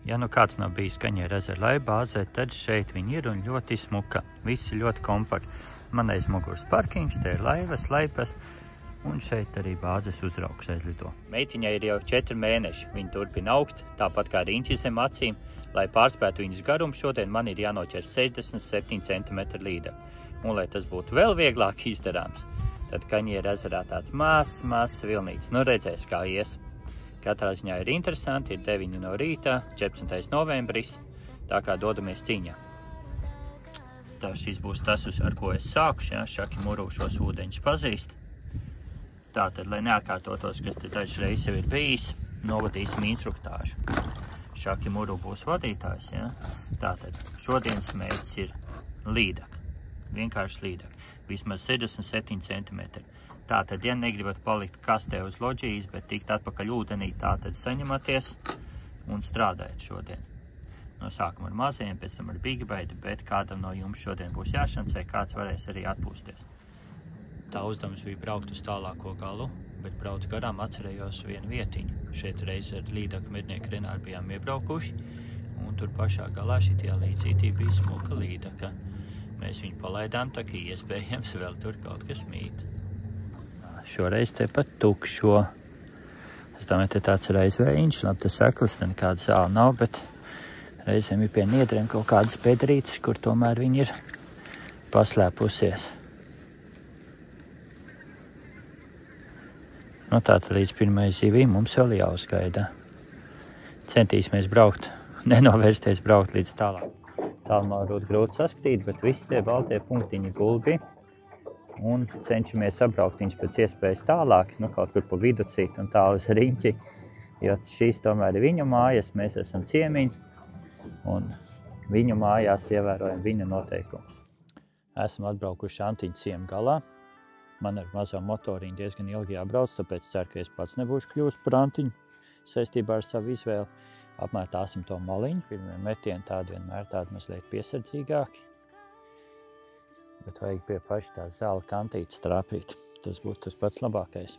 Ja nu kāds nav bijis Kaņieru ezera laivu bāzē, tad šeit viņi ir un ļoti smuka. Viss ir ļoti kompakti. Man aiz muguras parkings, te ir laivas, laipas, un šeit arī bāzes uzraugs aizlido. Meitiņai ir jau 4 mēneši. Viņa turpina augt, tāpat kā riņķi zem acīm. Lai pārspētu viņas garumu, šodien man ir jānoķer 67 cm līdekļi. Un, lai tas būtu vēl vieglāk izdarāms, tad Kaņieru ezerā tāds mazs vilnīts. Nu redzēs, kā ies. Katrā ziņā ir interesanti, ir 9 no rītā, 14. novembris, tā kā dodamies cīņā. Tā šis būs tas, ar ko es sākuši, ja? Šaki Muru šos ūdeņus pazīst. Tātad, lai neatkārtotos, kas te dažreiz jau ir bijis, novadīsim instruktāžu. Šaki Muru būs vadītājs, ja? Tātad, šodienas mērķis ir līdekļi. Vienkārši līdekļi. Vismaz 67 cm. Tātad, ja negribat palikt kastē uz loģijas, bet tikt atpakaļ ūdenī, tātad saņematies un strādājat šodien. No sākuma ar mazajiem, pēc tam ar bigbaidi, bet kādam no jums šodien būs jāšancē, kāds varēs arī atpūsties. Tā uzdevums bija braukt uz tālāko galu, bet brauc garām atcerējos vienu vietiņu. Šeit reiz ar līdekļu mednieku Renāru bijām iebraukuši, un tur pašā galā šitajā līcītī bija smuka līdekļa. Mēs viņu palaidām, tā kā iespējams vēl tur kaut kas mīt. Šoreiz te pat tukšo. Es domāju, te tāds reizvējiņš, labi, tas seklis, tad nekāda zāla nav, bet reizēm ir pie niedriem kaut kādas pedrītes, kur tomēr viņi ir paslēpusies. Nu tātad līdz pirmai zivī mums vēl jāuzgaida. Centīsimies braukt, nenovērsties braukt līdz tālāk. Tālumā varbūt grūti saskatīt, bet visi tie baltie punktiņi gulbi. Un cenšamies apbraukt viņus pēc iespējas tālāk, nu kaut kur pa viducīt un tālu uz riņķi. Jo šīs tomēr ir viņu mājas, mēs esam ciemiņi. Un viņu mājās ievērojam viņu noteikumus. Esam atbraukuši Antiņu ciemu galā. Man ar mazo motoriņu diezgan ilgi jābrauc, tāpēc ceru, ka es pats nebūšu kļūst par Antiņu saistībā ar savu izvēli. Apmētāsim to maliņu, pirmie metieni tādi vienmēr tādi mazliet piesardzīgāki. Bet vajag pie paša tā zāla kantītes trāpīt. Tas būtu tas pats labākais.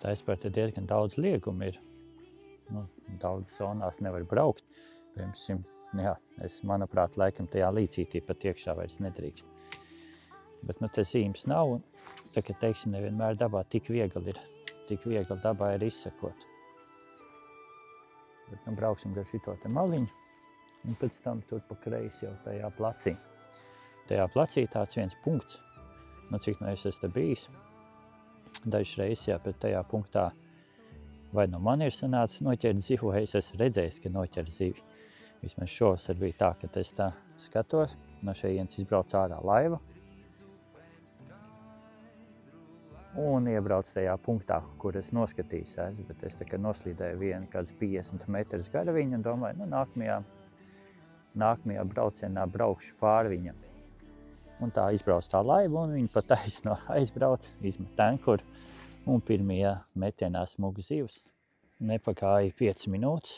Taispār te diezgan daudz liegumu ir. Nu, daudz zonās nevar braukt. Piemēram, jā, manuprāt, laikam tajā līcītī pat iekšā vairs nedrīkst. Bet nu te zīmes nav, un tā, ka teiksim, nevienmēr dabā tik viegli ir. Tik viegli dabā ir izsekot. Bet nu brauksim gar šito te maliņu, un pēc tam tur pa kreisi jau tajā placī. Tajā placī tāds viens punkts, nu cik no es esmu te bijis, dažreiz, jā, bet tajā punktā vai no man ir sanācis noķert zivu, vai es esmu redzējis, ka noķer zivi. Vismaz šovasar bija tā, ka es tā skatos, no šejienes izbrauc ārā laiva, un iebrauc tajā punktā, kur es noskatījos, bet es tā kā noslīdēju vienu kāds 50 metrus gara viņu un domāju, nu nākamajā braucienā braukšu pār viņam. Un tā izbrauc tā laiva un viņa pa taisno aizbrauc, izmet ankuru un pirmajā metienā smuga zivs. Nepagāja 5 minūtes.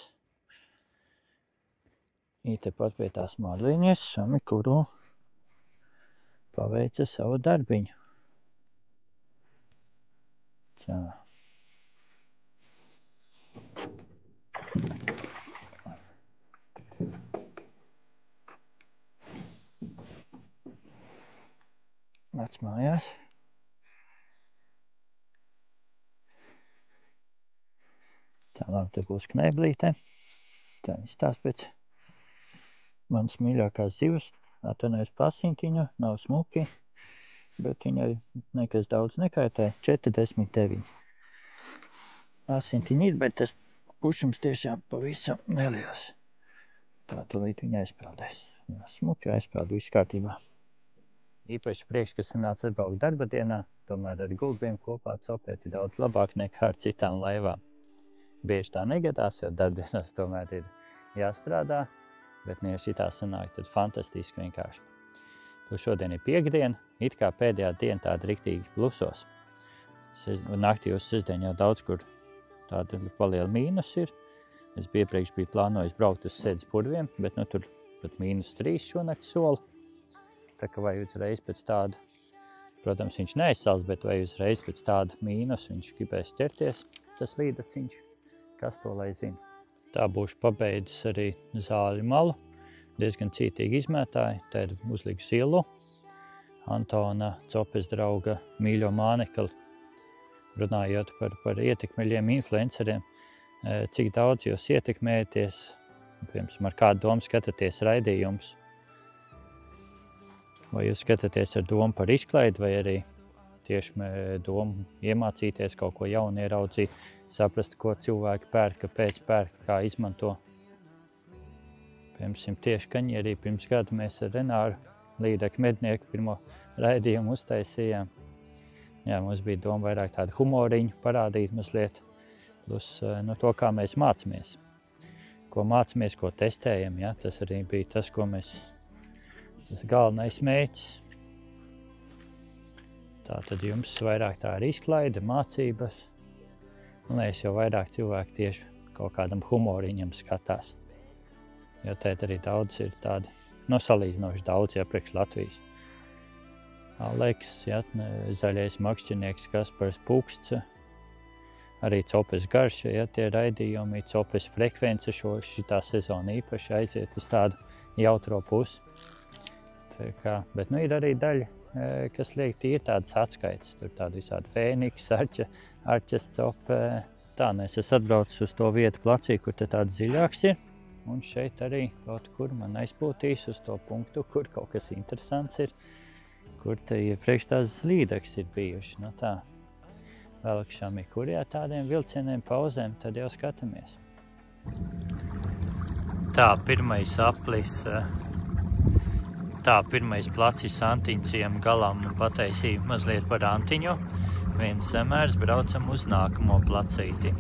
Ir tepat pie tās madliņas, Šami Kuru paveica savu darbiņu. Tā. Nāc mājās. Tālāk te būs knēblīte. Tā izstās pēc manas mīļākās zivs. Atvainojos pasiņtiņu, nav smuki. Bet viņai nekas daudz nekaitē, 49. Asintiņi ir, bet tas pušums tiešām pavisam neliels. Tā tūlīt viņa aizpeldēs. Smuki aizpeld, viss kārtībā. Īpaši prieks, ka sanāca atbraukt darba dienā, tomēr ar gulbiem kopā copēt ir daudz labāk nekā ar citām laivām. Bieži tā negadās, jo darbdienās tomēr ir jāstrādā, bet ja šitā sanāk, tad fantastiski vienkārši. Šodien ir piekdiena, it kā pēdējā diena tāda riktīgi plusos. Naktī uz sestdienu jau daudz, kur tāda paliela mīnus ir. Es iepriekš biju plānojis braukt uz sēdz purviem, bet nu tur pat -3 šonakt soli. Tā kā vai uzreiz pēc tāda, protams, viņš neaizsals, bet vai uzreiz pēc tāda mīnus viņš gribēs ķerties. tas līdaciņš, kas to lai zina. Tā būšu pabeidzis arī zāļu malu, diezgan cītīgi izmētāji, tā ir uzliku zilu, Antona Copes drauga mīļo mānekli, runājot par ietekmeļiem influenceriem, cik daudz jūs ietekmējaties, piemēram, ar kādu domu skatāties raidījumus, vai jūs skatāties ar domu par izklaidi, vai arī tieši domu iemācīties kaut ko jaunu, ieraudzīt, saprast, ko cilvēki pērk, kāpēc pērk, kā izmanto. Piemēram, tieši kaņierī pirms gada mēs ar Renāru Līdeku mednieku pirmo raidījumu uztaisījām. Jā, mums bija doma vairāk tādu humoriņu parādīt mazliet, plus no to, kā mēs mācamies. Ko mācamies, ko testējam, ja? Tas arī bija tas, ko tas galvenais mērķis. Tā tad jums vairāk tā ir izklaide, mācības. Un es jau vairāk cilvēki tieši kaut kādam humoriņam skatās. Jo tēt arī daudz ir tādi, salīdzinoši daudz, ja priekš Latvijas. Aleks, ja, zaļais makšķinieks, Kaspars Puksts, arī Copes garš, ja, tie raidījumi, Copes frekvence šitā sezona īpaši aiziet uz tādu jautro pusi. Tā kā, bet ir arī daļa, kas liek ir tādas atskaites, tur tādu visādi Fēniks, Arčes Cope. Tā, es esmu atbraucis uz to vietu placī, kur te tāds ziļāks ir. Un šeit arī kaut kur man aizpūtīs uz to punktu, kur kaut kas interesants ir, kur te iepriekš tās līdeks ir bijuši. Nu tā, vēlakšām ir kurjā tādiem vilcieniem pauzēm, tad jau skatāmies. Tā, pirmais aplis, pirmais placis Antiņciem galam pataisīja mazliet par Antiņu. Viens zemērs, braucam uz nākamo placīti.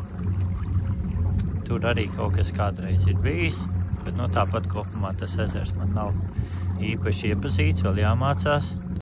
Tur arī kaut kas kādreiz ir bijis, bet tāpat kopumā tas ezers man nav īpaši iepazīts, vēl jāmācās.